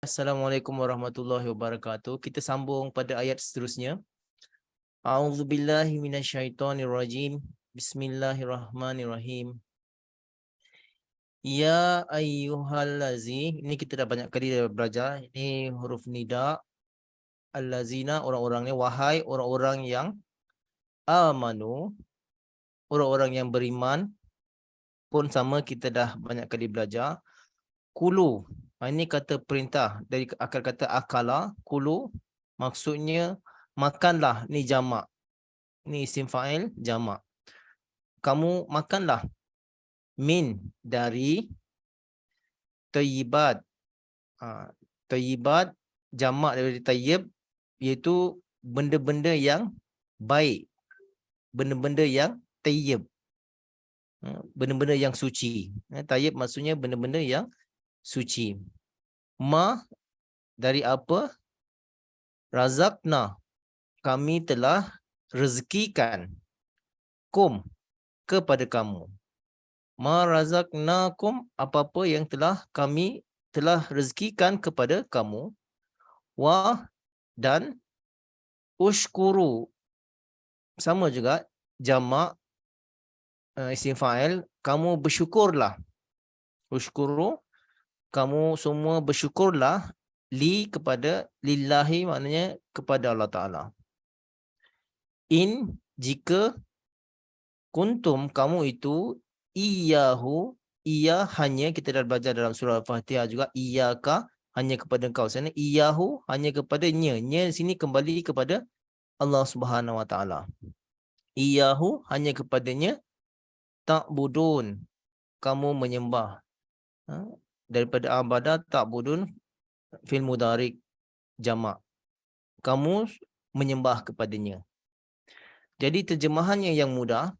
Assalamualaikum warahmatullahi wabarakatuh. Kita sambung pada ayat seterusnya. A'udzubillahi minasyaitonirrajim. Bismillahirrahmanirrahim. Ya ayyuhallazi. Ini kita dah banyak kali dah belajar. Ini huruf nida. Allazina, orang-orang ni. Wahai orang-orang yang amanu. Orang-orang yang beriman. Pun sama kita dah banyak kali belajar. Kulu. Ini kata perintah. Dari akal kata akala. Kulu. Maksudnya makanlah. Ni jamak. Ni isim fa'il jamak. Kamu makanlah min dari tayyibat. Tayyibat jamak dari tayyib iaitu benda-benda yang baik. Benda-benda yang tayyib. Benda-benda yang suci. Tayyib maksudnya benda-benda yang suci. Ma dari apa? Razaqna. Kami telah rezekikan kum kepada kamu. Ma razaqnakum, apa-apa yang kami telah rezekikan kepada kamu. Wa dan ushkuru, sama juga jamak isim fa'il, kamu bersyukurlah. Ushkuru, kamu semua bersyukurlah. Li kepada, lillahi maknanya kepada Allah Ta'ala. In, jika kuntum, kamu itu, iyahu, iya hanya, kita dah belajar dalam surah Al-Fatihah juga, iyaka, hanya kepada engkau. Sana iyahu, hanya kepadanya. Nya di sini kembali kepada Allah Subhanahu Wa Taala. Iyahu, hanya kepadanya. Ta'budun, kamu menyembah. Daripada abadah, ta'budun, fil mudarik, jamak. Kamu menyembah kepadanya. Jadi terjemahannya yang mudah.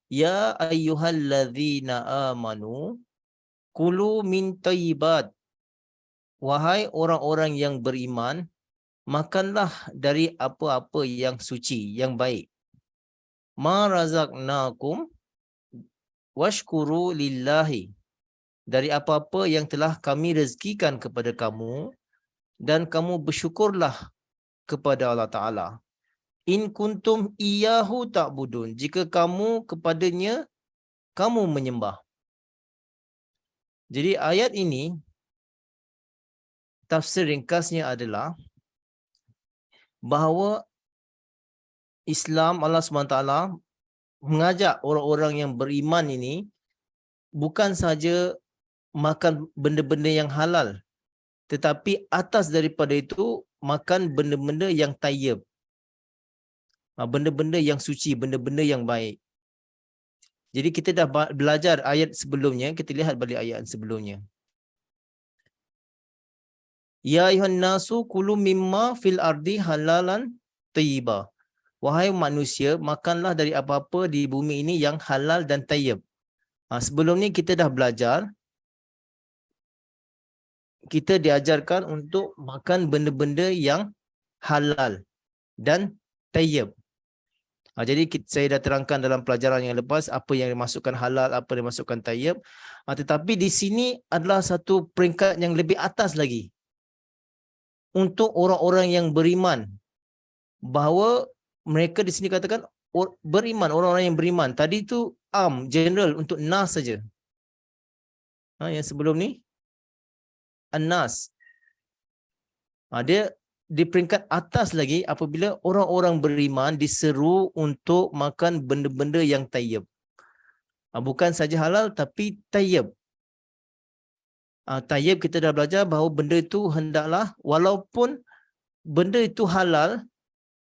Ya ayyuhalladzina amanu kulu min tayyibat. Wahai orang-orang yang beriman, makanlah dari apa-apa yang suci, yang baik. Ma razaqnakum washkuru lillahi. Dari apa-apa yang telah kami rezekikan kepada kamu, dan kamu bersyukurlah kepada Allah Ta'ala. In kuntum iyahu ta'budun. Jika kamu kepadanya, kamu menyembah. Jadi ayat ini, tafsir ringkasnya adalah bahawa Islam, Allah SWT mengajak orang-orang yang beriman ini bukan saja makan benda-benda yang halal, tetapi atas daripada itu makan benda-benda yang tayyib. Benda-benda yang suci, benda-benda yang baik. Jadi kita dah belajar ayat sebelumnya, kita lihat balik ayat sebelumnya. Ya ayuhan nasu kulu mimma fil ardi halalan tayyiba. Wahai manusia, makanlah dari apa-apa di bumi ini yang halal dan tayyib. Sebelum ni kita dah belajar, kita diajarkan untuk makan benda-benda yang halal dan tayyib. Jadi saya dah terangkan dalam pelajaran yang lepas apa yang dimasukkan halal, apa yang dimasukkan tayyib. Tetapi di sini adalah satu peringkat yang lebih atas lagi. Untuk orang-orang yang beriman. Bahawa mereka di sini katakan beriman, orang-orang yang beriman. Tadi itu general untuk nas saja. Yang sebelum ni an-nas. Dia di peringkat atas lagi apabila orang-orang beriman diseru untuk makan benda-benda yang tayyib. Bukan saja halal tapi tayyib. Tayyib kita dah belajar bahawa benda itu hendaklah, walaupun benda itu halal,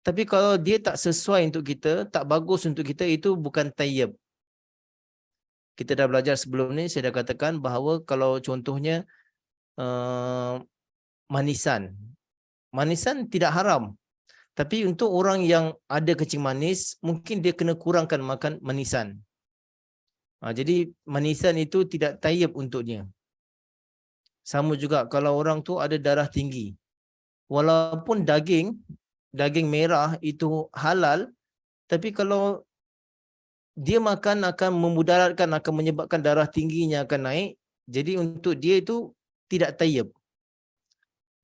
tapi kalau dia tak sesuai untuk kita, tak bagus untuk kita, itu bukan tayyib. Kita dah belajar sebelum ni, saya dah katakan bahawa kalau contohnya manisan. Manisan tidak haram. Tapi untuk orang yang ada kencing manis, mungkin dia kena kurangkan makan manisan. Jadi manisan itu tidak tayyib untuknya. Sama juga kalau orang tu ada darah tinggi. Walaupun daging merah itu halal, tapi kalau dia makan akan memudaratkan, akan menyebabkan darah tingginya akan naik. Jadi untuk dia itu tidak tayyib.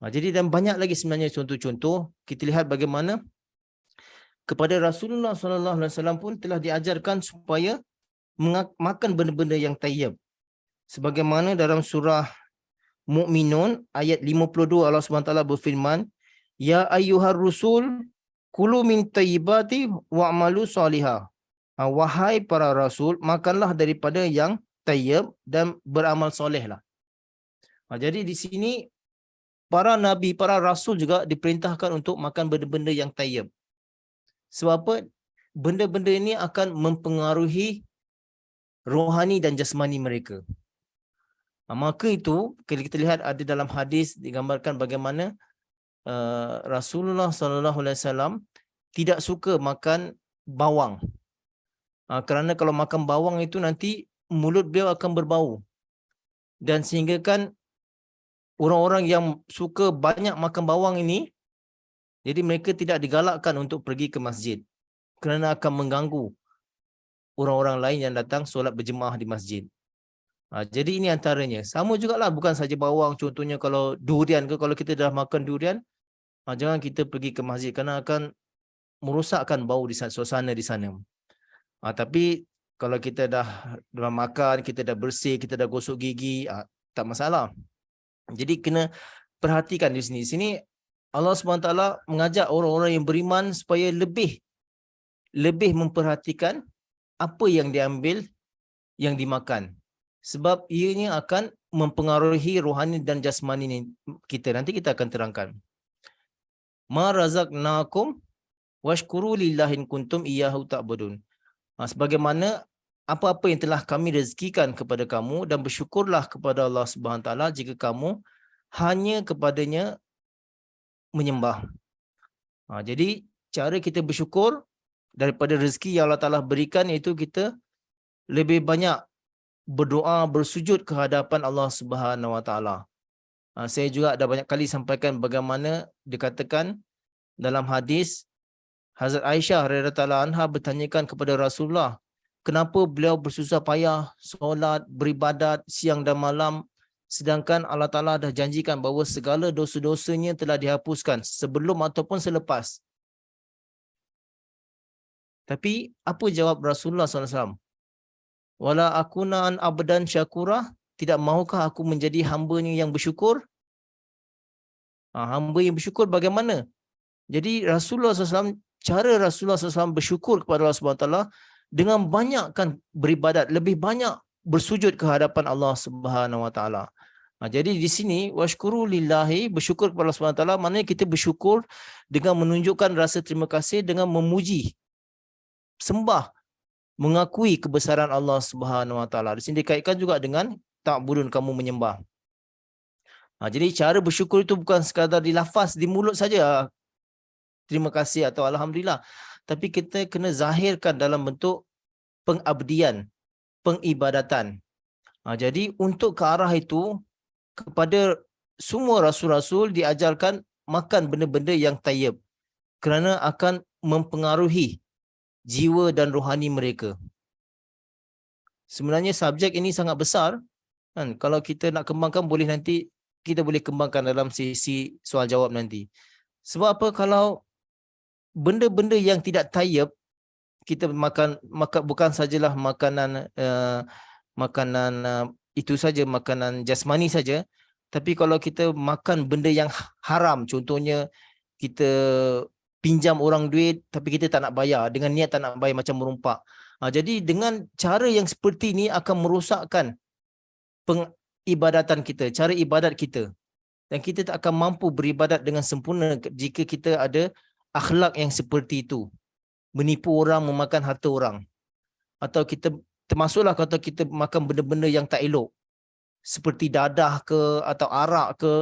Jadi dan banyak lagi sebenarnya contoh-contoh. Kita lihat bagaimana kepada Rasulullah SAW pun telah diajarkan supaya makan benda-benda yang tayyib. Sebagaimana dalam surah Mu'minun ayat 52 Allah SWT berfirman, Ya ayyuhar rusul kulu min tayyibati wa'malu salihah. Wahai para rasul, makanlah daripada yang tayyib dan beramal solehlah. Jadi di sini para nabi, para rasul juga diperintahkan untuk makan benda-benda yang tayyib. Sebab apa? Benda-benda ini akan mempengaruhi rohani dan jasmani mereka. Maka itu kita lihat ada dalam hadis digambarkan bagaimana Rasulullah SAW tidak suka makan bawang. Kerana kalau makan bawang itu nanti mulut beliau akan berbau. Dan sehingga kan orang-orang yang suka banyak makan bawang ini, jadi mereka tidak digalakkan untuk pergi ke masjid kerana akan mengganggu orang-orang lain yang datang solat berjemaah di masjid. Jadi ini antaranya. Sama jugalah, bukan saja bawang. Contohnya kalau durian ke, kalau kita dah makan durian, jangan kita pergi ke masjid kerana akan merosakkan bau di sana, suasana di sana. Tapi kalau kita dah makan, kita dah bersih, kita dah gosok gigi, tak masalah. Jadi kena perhatikan di sini. Sini Allah SWT mengajak orang-orang yang beriman supaya lebih memperhatikan apa yang diambil, yang dimakan. Sebab ianya akan mempengaruhi rohani dan jasmani kita. Nanti kita akan terangkan. Ma razaqnakum washkuru lillahi in kuntum iyyahu ta'budun. Sebagaimana apa-apa yang telah kami rezekikan kepada kamu, dan bersyukurlah kepada Allah Subhanahu Wa Taala jika kamu hanya kepadanya menyembah. Jadi cara kita bersyukur daripada rezeki yang Allah Taala berikan, iaitu kita lebih banyak berdoa, bersujud ke hadapan Allah Subhanahu Wa Taala. Saya juga ada banyak kali sampaikan bagaimana dikatakan dalam hadis, Hazrat Aisyah radhiyallahu anha bertanyakan kepada Rasulullah, kenapa beliau bersusah payah solat, beribadat siang dan malam, sedangkan Allah Ta'ala dah janjikan bahawa segala dosa-dosanya telah dihapuskan sebelum ataupun selepas. Tapi apa jawab Rasulullah SAW? Wala akuna an abdan syakura, tidak mahukah aku menjadi hamba-Nya yang bersyukur? Hamba yang bersyukur bagaimana? Jadi Rasulullah SAW, cara Rasulullah SAW bersyukur kepada Allah SWT dengan banyakkan beribadat, lebih banyak bersujud ke hadapan Allah Subhanahu Wa Taala. Jadi di sini washkuru lillahi, bersyukur kepada Allah Subhanahu Wa Taala, maknanya kita bersyukur dengan menunjukkan rasa terima kasih, dengan memuji, sembah, mengakui kebesaran Allah Subhanahu Wa Taala. Di sini dikaitkan juga dengan ta'budun, kamu menyembah. Jadi cara bersyukur itu bukan sekadar di lafaz, di mulut saja terima kasih atau alhamdulillah, tapi kita kena zahirkan dalam bentuk pengabdian, pengibadatan. Jadi untuk ke arah itu, kepada semua rasul-rasul diajarkan makan benda-benda yang tayyib, kerana akan mempengaruhi jiwa dan rohani mereka. Sebenarnya subjek ini sangat besar, kan? Kalau kita nak kembangkan, boleh nanti kita boleh kembangkan dalam sesi soal jawab nanti. Sebab apa? Kalau benda-benda yang tidak tayyib kita makan bukan sajalah makanan itu saja, makanan jasmani saja, tapi kalau kita makan benda yang haram, contohnya kita pinjam orang duit tapi kita tak nak bayar, dengan niat tak nak bayar, macam merumpak. Jadi dengan cara yang seperti ini akan merosakkan pengibadatan kita, cara ibadat kita, dan kita tak akan mampu beribadat dengan sempurna jika kita ada akhlak yang seperti itu, menipu orang, memakan harta orang, atau kita termasuklah kalau kita makan benda-benda yang tak elok seperti dadah ke atau arak ke,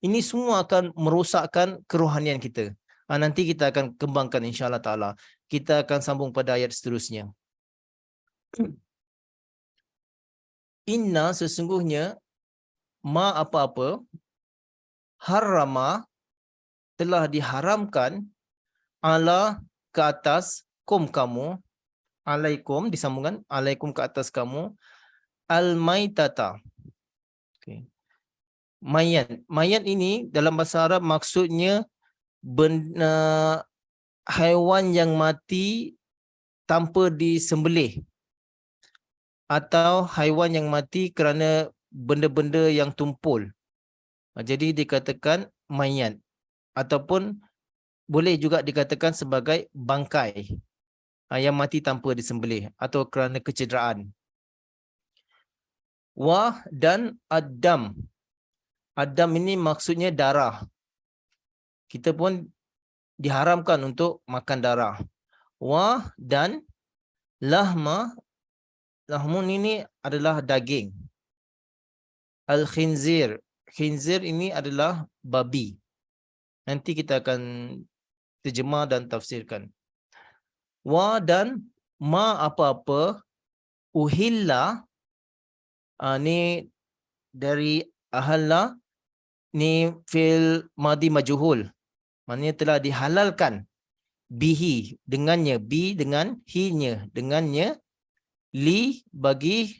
ini semua akan merosakkan kerohanian kita. Nanti kita akan kembangkan insya-Allah taala. Kita akan sambung pada ayat seterusnya. Inna, sesungguhnya, ma apa-apa, harrama, telah diharamkan, ala, ke atas, kum kamu, alaikum, disambungkan, alaikum ke atas kamu, al-maitata. Okay. Mayat. Mayat ini dalam bahasa Arab maksudnya haiwan yang mati tanpa disembelih atau haiwan yang mati kerana benda-benda yang tumpul. Jadi dikatakan mayat ataupun boleh juga dikatakan sebagai bangkai yang mati tanpa disembelih atau kerana kecederaan. Wah dan adam. Adam ini maksudnya darah. Kita pun diharamkan untuk makan darah. Wah dan lahma. Lahmun ini adalah daging. Al-khinzir. Khinzir ini adalah babi. Nanti kita akan terjemah dan tafsirkan. Wa dan ma apa-apa uhilla ni dari ahalla ni fil madi majhul. Maknanya telah dihalalkan bihi dengannya, bi dengan hi-nya, dengannya li bagi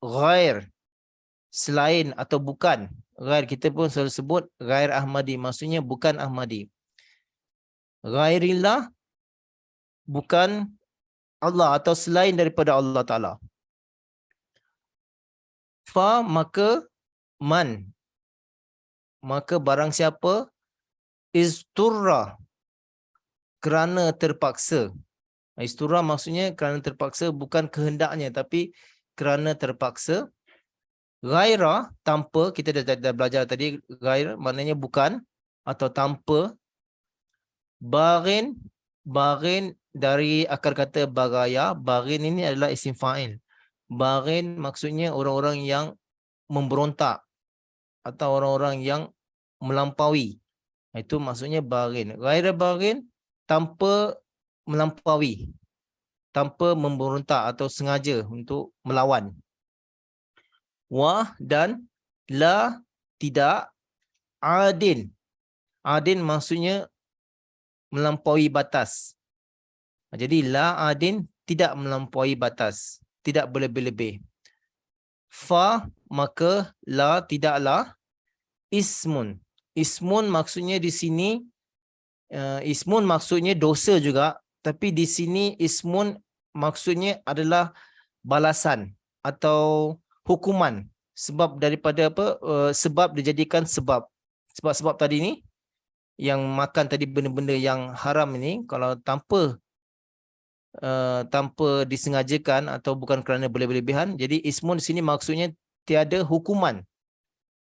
ghair selain atau bukan. Ghair kita pun selalu sebut ghair Ahmadi, maksudnya bukan Ahmadi. Ghairillah bukan Allah atau selain daripada Allah Ta'ala. Fa maka man, maka barang siapa isturra kerana terpaksa. Isturra maksudnya kerana terpaksa, bukan kehendaknya tapi kerana terpaksa. Ghaira tanpa, kita dah belajar tadi, ghair maknanya bukan atau tanpa. Baghin, baghin dari akar kata bagaya. Baghin ini adalah isim fa'il. Baghin maksudnya orang-orang yang memberontak atau orang-orang yang melampaui. Itu maksudnya baghin. Ghaira baghin tanpa melampaui, tanpa memberontak atau sengaja untuk melawan. Wah dan la tidak, adin. Adin maksudnya melampaui batas. Jadi la adin tidak melampaui batas, tidak berlebih-lebih. Fa maka la tidaklah, ismun. Ismun maksudnya di sini ismun maksudnya dosa juga, tapi di sini ismun maksudnya adalah balasan atau hukuman sebab daripada apa, sebab dijadikan sebab. Sebab-sebab tadi ni yang makan tadi benda-benda yang haram ini, kalau tanpa disengajakan atau bukan kerana berlebihan, jadi ismun di sini maksudnya tiada hukuman.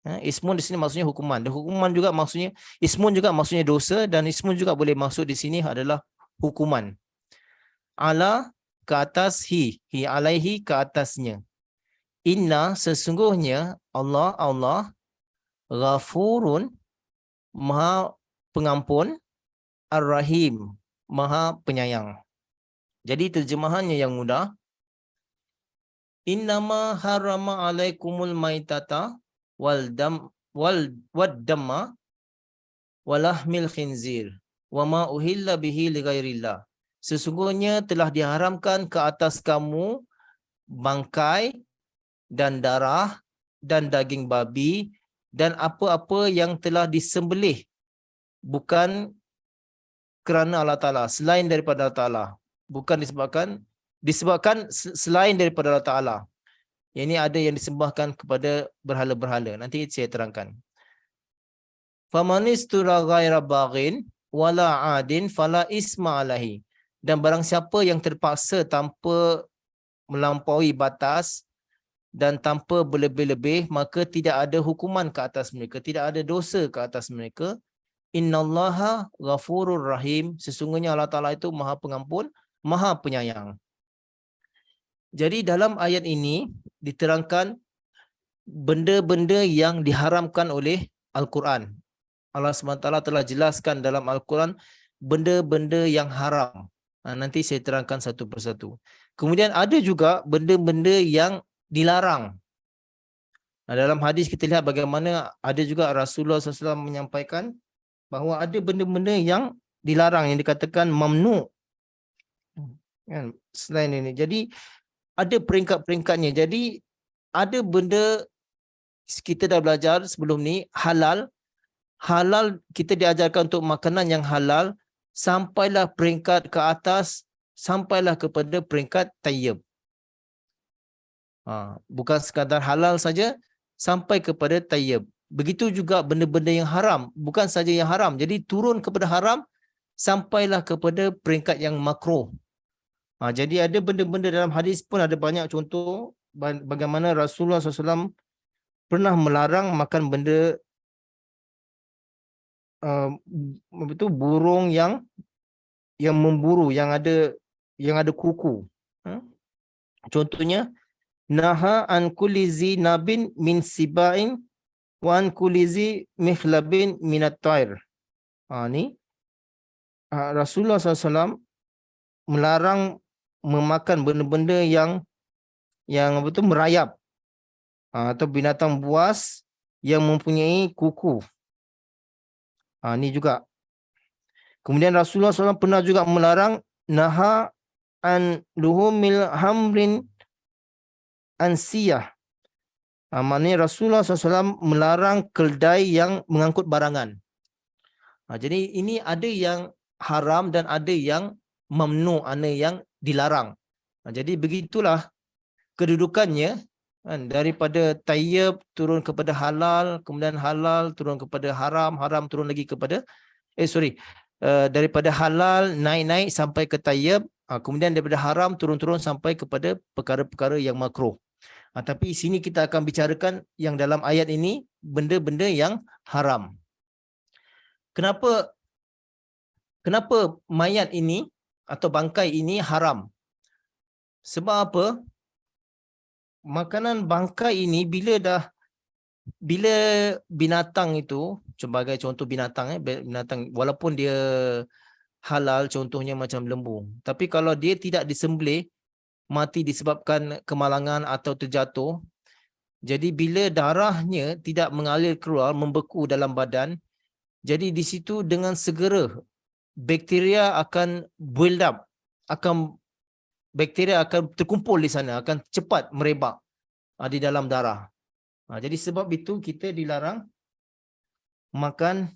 Ismun di sini maksudnya hukuman. Dan hukuman juga maksudnya, ismun juga maksudnya dosa, dan ismun juga boleh maksud di sini adalah hukuman. Ala ke atas, hi alaihi ke atasnya. Inna sesungguhnya Allah ghafurun maha pengampun, ar-rahim maha penyayang. Jadi terjemahannya yang mudah. Innama harama alaikumul maitata wal damma walahmil khinzir wama uhilla bihi lighairillah. Sesungguhnya telah diharamkan ke atas kamu bangkai dan darah dan daging babi dan apa-apa yang telah disembelih bukan kerana Allah Ta'ala, selain daripada Allah Ta'ala. Bukan disebabkan selain daripada Allah Ta'ala. Ini ada yang disembahkan kepada berhala-berhala. Nanti saya terangkan. Famanistura ghaira baghin wala adin fala isma alahi. Dan barang siapa yang terpaksa tanpa melampaui batas dan tanpa berlebih-lebih, maka tidak ada hukuman ke atas mereka, tidak ada dosa ke atas mereka. Innallaha ghafurur rahim. Sesungguhnya Allah Ta'ala itu maha pengampun, maha penyayang. Jadi dalam ayat ini diterangkan benda-benda yang diharamkan oleh Al-Quran. Allah SWT telah jelaskan dalam Al-Quran benda-benda yang haram. Nanti saya terangkan satu persatu. Kemudian ada juga benda-benda yang dilarang. Dalam hadis kita lihat bagaimana ada juga Rasulullah SAW menyampaikan bahawa ada benda-benda yang dilarang, yang dikatakan mamnu. Selain ini. Jadi ada peringkat-peringkatnya. Jadi ada benda kita dah belajar sebelum ni, halal kita diajarkan untuk makanan yang halal sampailah peringkat ke atas, sampailah kepada peringkat tayyib. Bukan sekadar halal saja, sampai kepada tayyib. Begitu juga benda-benda yang haram, bukan saja yang haram. Jadi turun kepada haram, sampailah kepada peringkat yang makruh. Jadi ada benda-benda dalam hadis pun ada banyak contoh bagaimana Rasulullah SAW pernah melarang makan benda burung yang memburu, yang ada kuku. Contohnya, naha an kulli zi nabin min sibain wa an kulli zi mikhlabin minat tair. Ni Rasulullah SAW melarang memakan benda-benda yang merayap, atau binatang buas yang mempunyai kuku. Ni juga. Kemudian Rasulullah SAW pernah juga melarang naha an luhumil hamrin ansiyah. Maknanya Rasulullah SAW melarang keldai yang mengangkut barangan. Jadi ini ada yang haram dan ada yang mamnu, ada yang dilarang. Jadi begitulah kedudukannya, daripada tayyib turun kepada halal, kemudian halal turun kepada haram, haram turun lagi kepada daripada halal naik-naik sampai ke tayyib, kemudian daripada haram turun-turun sampai kepada perkara-perkara yang makruh. Tapi sini kita akan bicarakan yang dalam ayat ini benda-benda yang haram. Kenapa mayat ini atau bangkai ini haram? Sebab apa? Makanan bangkai ini bila binatang itu, sebagai contoh binatang walaupun dia halal, contohnya macam lembu, tapi kalau dia tidak disembelih, mati disebabkan kemalangan atau terjatuh, jadi bila darahnya tidak mengalir keluar, membeku dalam badan, jadi di situ dengan segera bakteria akan build up, bakteria akan terkumpul di sana, akan cepat merebak di dalam darah. Jadi sebab itu kita dilarang makan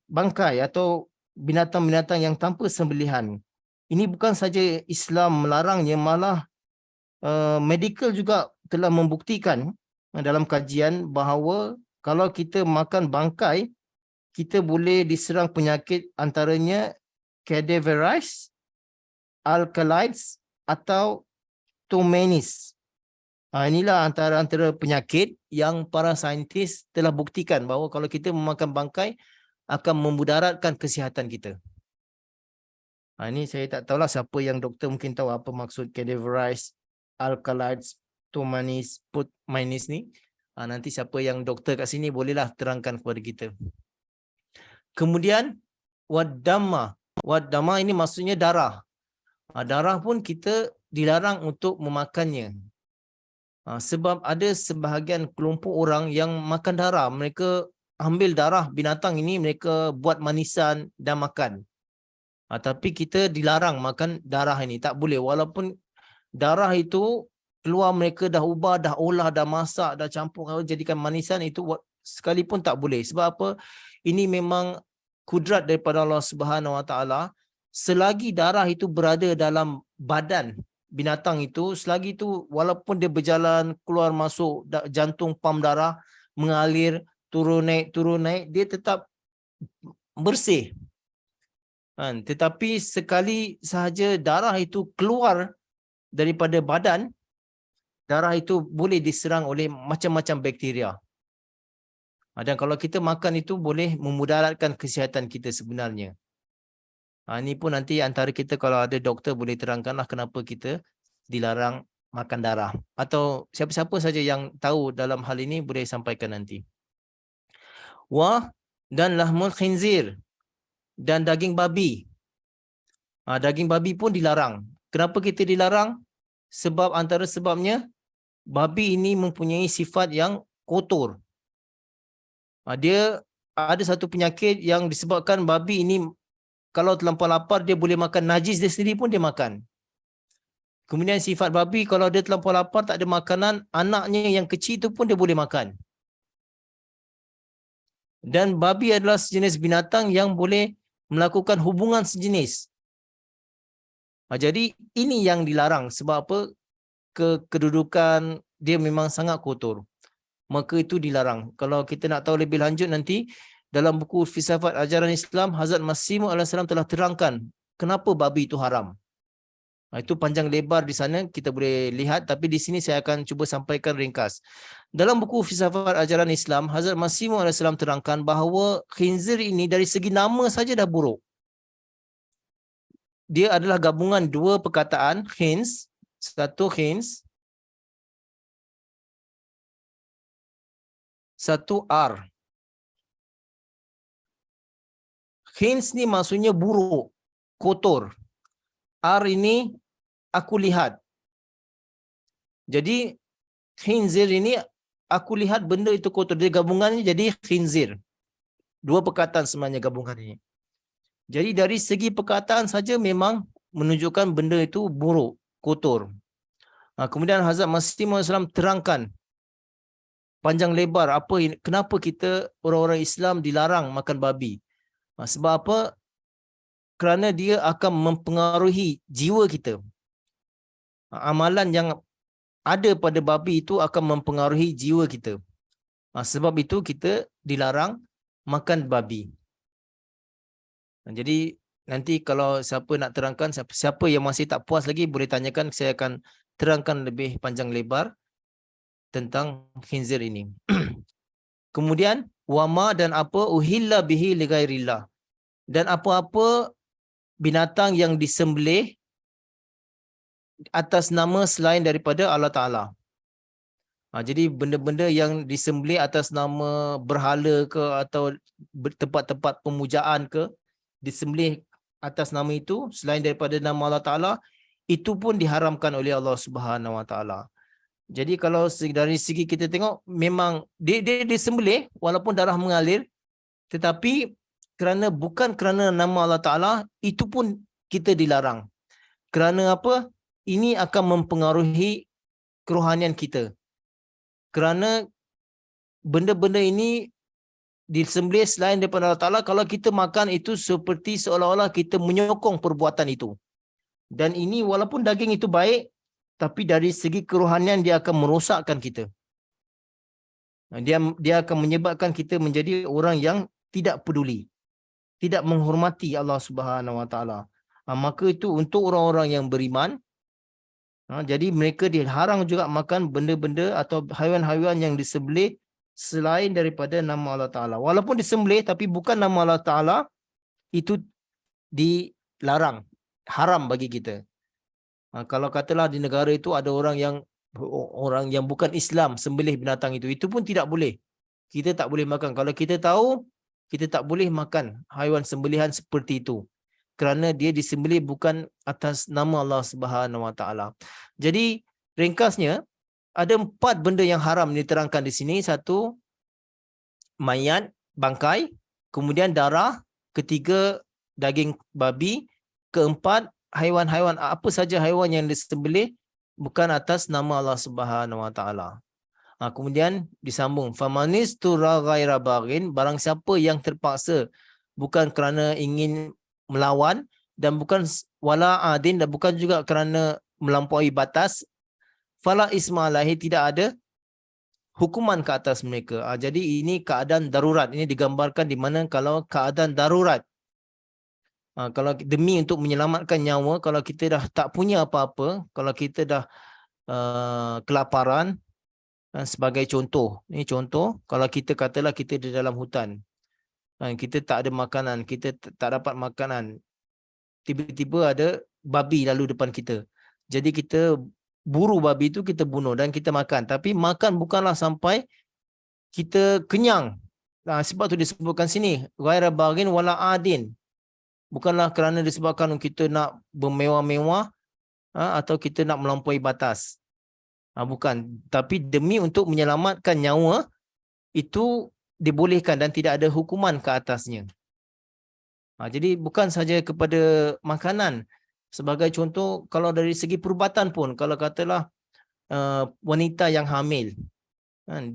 bangkai atau binatang-binatang yang tanpa sembelihan. Ini bukan saja Islam melarangnya, malah medical juga telah membuktikan dalam kajian bahawa kalau kita makan bangkai, kita boleh diserang penyakit antaranya cadaverous, alkaloids atau tomanis. Inilah antara penyakit yang para saintis telah buktikan bahawa kalau kita memakan bangkai akan memudaratkan kesihatan kita. Ini saya tak tahulah siapa yang doktor mungkin tahu apa maksud cadaverous, alkaloids, tomanis, putminis ni. Nanti siapa yang doktor kat sini bolehlah terangkan kepada kita. Kemudian wadama. Wadama ini maksudnya darah. Darah pun kita dilarang untuk memakannya. Sebab ada sebahagian kelompok orang yang makan darah. Mereka ambil darah binatang ini, mereka buat manisan dan makan. Tapi kita dilarang makan darah ini. Tak boleh. Walaupun darah itu keluar, mereka dah ubah, dah olah, dah masak, dah campur, jadikan manisan, itu sekalipun tak boleh. Sebab apa? Ini memang kudrat daripada Allah Subhanahu Wa Taala. Selagi darah itu berada dalam badan binatang itu, selagi itu walaupun dia berjalan, keluar masuk jantung, pam darah, mengalir, turun naik, dia tetap bersih. Tetapi sekali sahaja darah itu keluar daripada badan, darah itu boleh diserang oleh macam-macam bakteria. Dan kalau kita makan itu boleh memudaratkan kesihatan kita sebenarnya. Ini pun nanti antara kita kalau ada doktor boleh terangkanlah kenapa kita dilarang makan darah. Atau siapa-siapa saja yang tahu dalam hal ini boleh sampaikan nanti. Dan lahmul khinzir, dan daging babi. Daging babi pun dilarang. Kenapa kita dilarang? Sebab antara sebabnya, babi ini mempunyai sifat yang kotor. Dia ada satu penyakit yang disebabkan babi ini kalau terlampau lapar, dia boleh makan najis dia sendiri pun dia makan. Kemudian sifat babi, kalau dia terlampau lapar, tak ada makanan, anaknya yang kecil tu pun dia boleh makan. Dan babi adalah sejenis binatang yang boleh melakukan hubungan sejenis. Jadi ini yang dilarang. Sebab apa? Kedudukan dia memang sangat kotor. Maka itu dilarang. Kalau kita nak tahu lebih lanjut nanti, dalam buku Filsafat Ajaran Islam, Hazrat Masih Maud alaihi salam telah terangkan kenapa babi itu haram. Itu panjang lebar di sana kita boleh lihat, tapi di sini saya akan cuba sampaikan ringkas. Dalam buku Filsafat Ajaran Islam, Hazrat Masih Maud alaihi salam terangkan bahawa khinzir ini dari segi nama saja dah buruk. Dia adalah gabungan dua perkataan, khins, satu khins, satu ar. Khins ni maksudnya buruk, kotor. Ar ini aku lihat. Jadi khinzir ini aku lihat benda itu kotor. Dia gabungannya jadi khinzir. Dua perkataan sebenarnya gabungan ini. Jadi dari segi perkataan saja memang menunjukkan benda itu buruk, kotor. Kemudian Hazrat Masih Maud terangkan panjang lebar kenapa kita orang-orang Islam dilarang makan babi. Sebab apa? Kerana dia akan mempengaruhi jiwa kita. Amalan yang ada pada babi itu akan mempengaruhi jiwa kita. Sebab itu kita dilarang makan babi. Jadi nanti kalau siapa nak terangkan, siapa yang masih tak puas lagi boleh tanyakan, saya akan terangkan lebih panjang lebar tentang khinzir ini. Kemudian wama dan apa uhilla bihi li ghairillah. Dan apa-apa binatang yang disembelih atas nama selain daripada Allah Ta'ala. Jadi benda-benda yang disembelih atas nama berhala ke atau tempat-tempat pemujaan ke, disembelih atas nama itu selain daripada nama Allah Ta'ala, itu pun diharamkan oleh Allah Subhanahu Wa Ta'ala. Jadi kalau dari segi kita tengok, memang dia disembelih walaupun darah mengalir, tetapi bukan kerana nama Allah Ta'ala, itu pun kita dilarang. Kerana apa? Ini akan mempengaruhi kerohanian kita. Kerana benda-benda ini disembelih selain daripada Allah Ta'ala, kalau kita makan itu seperti seolah-olah kita menyokong perbuatan itu. Dan ini walaupun daging itu baik, tapi dari segi kerohanian dia akan merosakkan kita. Dia akan menyebabkan kita menjadi orang yang tidak peduli, tidak menghormati Allah Subhanahu Wa Ta'ala. Maka itu untuk orang-orang yang beriman, jadi mereka dilarang juga makan benda-benda atau haiwan-haiwan yang disembelih selain daripada nama Allah Ta'ala. Walaupun disembelih tapi bukan nama Allah Ta'ala, itu dilarang, haram bagi kita. Kalau katalah di negara itu ada orang yang bukan Islam sembelih binatang itu pun tidak boleh. Kita tak boleh makan. Kalau kita tahu, kita tak boleh makan haiwan sembelihan seperti itu. Kerana dia disembelih bukan atas nama Allah Subhanahu Wa Ta'ala. Jadi ringkasnya, ada 4 benda yang haram diterangkan di sini. 1, mayat, bangkai. Kemudian darah. 3, daging babi. 4, haiwan-haiwan, apa saja haiwan yang disembelih bukan atas nama Allah Subhanahu Wa Ta'ala. Kemudian disambung, famanis tura ghaira baghin, barang siapa yang terpaksa bukan kerana ingin melawan dan bukan wala adin dan bukan juga kerana melampaui batas, fala isma alaihi, tidak ada hukuman ke atas mereka. Jadi ini keadaan darurat. Ini digambarkan di mana kalau keadaan darurat, kalau demi untuk menyelamatkan nyawa, kalau kita dah tak punya apa-apa, kalau kita dah kelaparan, sebagai contoh, ini contoh, kalau kita katalah kita di dalam hutan, kita tak ada makanan, kita tak dapat makanan, tiba-tiba ada babi lalu depan kita, jadi kita buru babi itu, kita bunuh dan kita makan. Tapi makan bukanlah sampai kita kenyang. Sebab tu disebutkan sini, ghaira baghin wala adin, bukanlah kerana disebabkan kita nak bermewah-mewah atau kita nak melampaui batas. Bukan, tapi demi untuk menyelamatkan nyawa, itu dibolehkan dan tidak ada hukuman ke atasnya. Jadi bukan saja kepada makanan, Sebagai contoh, kalau dari segi perubatan pun, kalau katalah wanita yang hamil,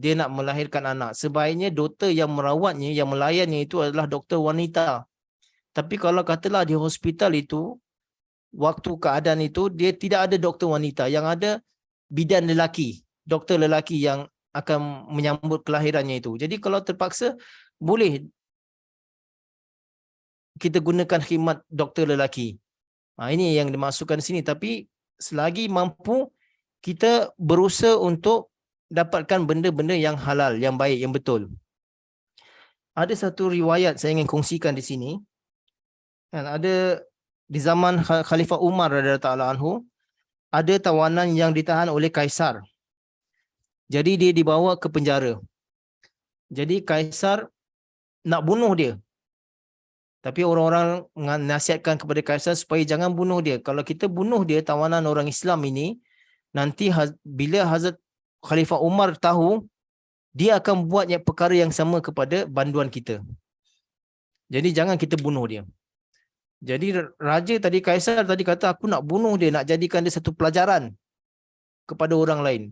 dia nak melahirkan anak, sebaiknya doktor yang merawatnya, yang melayannya itu adalah doktor wanita. Tapi kalau katalah di hospital itu, waktu keadaan itu, dia tidak ada doktor wanita, yang ada bidan lelaki, doktor lelaki yang akan menyambut kelahirannya itu. Jadi kalau terpaksa, boleh kita gunakan khidmat doktor lelaki. Ini yang dimasukkan di sini. Tapi selagi mampu, kita berusaha untuk dapatkan benda-benda yang halal, yang baik, yang betul. Ada satu riwayat saya ingin kongsikan di sini. Ada di zaman Khalifah Umar radhiyallahu anhu, ada tawanan yang ditahan oleh Kaisar. Jadi dia dibawa ke penjara. Jadi Kaisar nak bunuh dia. Tapi orang-orang nasihatkan kepada Kaisar supaya jangan bunuh dia. Kalau kita bunuh dia, tawanan orang Islam ini, nanti bila Hazrat Khalifah Umar tahu, dia akan buat perkara yang sama kepada banduan kita. Jadi jangan kita bunuh dia. Jadi raja tadi, Kaisar tadi kata, aku nak bunuh dia, nak jadikan dia satu pelajaran kepada orang lain.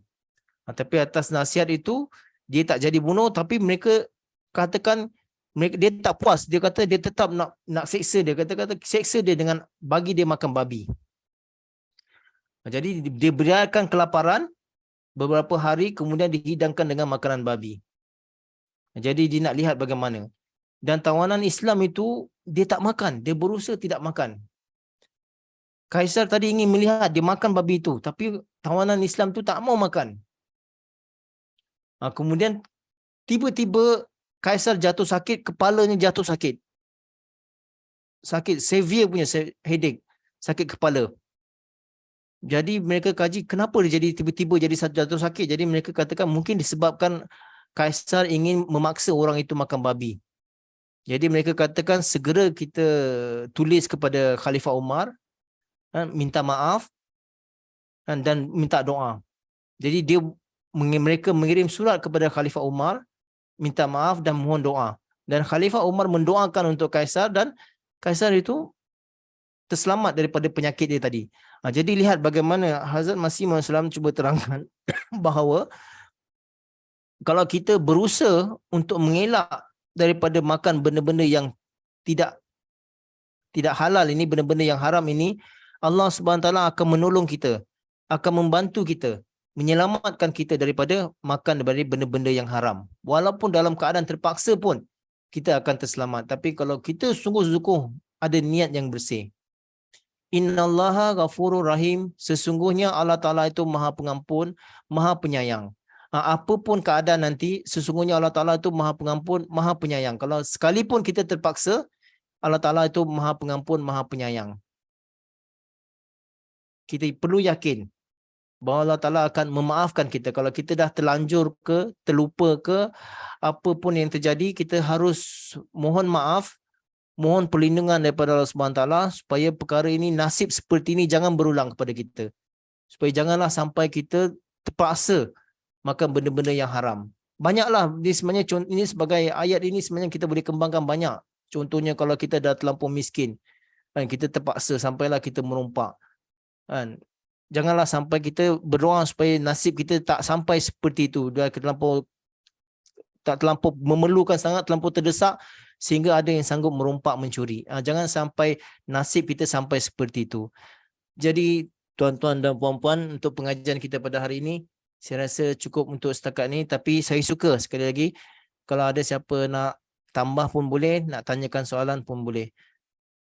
Tapi atas nasihat itu, dia tak jadi bunuh, tapi mereka katakan, dia tak puas. Dia kata dia tetap nak seksa dia. Kata seksa dia dengan bagi dia makan babi. Jadi dia biarkan kelaparan beberapa hari, kemudian dihidangkan dengan makanan babi. Jadi dia nak lihat bagaimana. Dan tawanan Islam itu dia tak makan, dia berusaha tidak makan. Kaisar tadi ingin melihat dia makan babi itu, tapi tawanan Islam tu tak mau makan. Kemudian tiba-tiba Kaisar jatuh sakit, kepalanya jatuh sakit. Sakit severe punya headache, sakit kepala. Jadi mereka kaji kenapa dia jadi tiba-tiba jadi jatuh sakit. Jadi mereka katakan mungkin disebabkan Kaisar ingin memaksa orang itu makan babi. Jadi mereka katakan segera kita tulis kepada Khalifah Umar, minta maaf dan minta doa. Jadi mereka mengirim surat kepada Khalifah Umar, minta maaf dan mohon doa. Dan Khalifah Umar mendoakan untuk Kaisar, dan Kaisar itu terselamat daripada penyakit dia tadi. Jadi lihat bagaimana Hazrat Masih Maud Islam cuba terangkan bahawa kalau kita berusaha untuk mengelak daripada makan benda-benda yang tidak halal ini, benda-benda yang haram ini, Allah Subhanahu Taala akan menolong kita, akan membantu kita, menyelamatkan kita daripada makan daripada benda-benda yang haram. Walaupun dalam keadaan terpaksa pun kita akan terselamat. Tapi kalau kita sungguh-sungguh ada niat yang bersih. Innallaha ghafurur rahim. Sesungguhnya Allah Ta'ala itu maha pengampun, maha penyayang. Apapun keadaan nanti, sesungguhnya Allah Ta'ala itu maha pengampun, maha penyayang. Kalau sekalipun kita terpaksa, Allah Ta'ala itu maha pengampun, maha penyayang. Kita perlu yakin bahawa Allah Ta'ala akan memaafkan kita. Kalau kita dah terlanjur ke, terlupa ke, apa pun yang terjadi, kita harus mohon maaf, mohon perlindungan daripada Allah Subhanahu Taala supaya perkara ini, nasib seperti ini jangan berulang kepada kita. Supaya janganlah sampai kita terpaksa makan benda-benda yang haram. Banyaklah ini sebenarnya, ini sebagai ayat ini sebenarnya kita boleh kembangkan banyak. Contohnya kalau kita dah terlampau miskin, kita terpaksa sampailah kita merompak. Janganlah sampai kita berdoa supaya nasib kita tak sampai seperti itu. Dah tak terlampau memerlukan sangat, terlampau terdesak sehingga ada yang sanggup merompak mencuri. Jangan sampai nasib kita sampai seperti itu. Jadi tuan-tuan dan puan-puan, untuk pengajian kita pada hari ini, saya rasa cukup untuk setakat ni. Tapi saya suka sekali lagi, kalau ada siapa nak tambah pun boleh, nak tanyakan soalan pun boleh.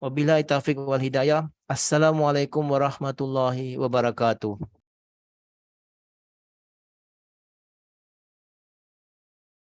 Wabillahi taufiq wal hidayah. Assalamualaikum warahmatullahi wabarakatuh.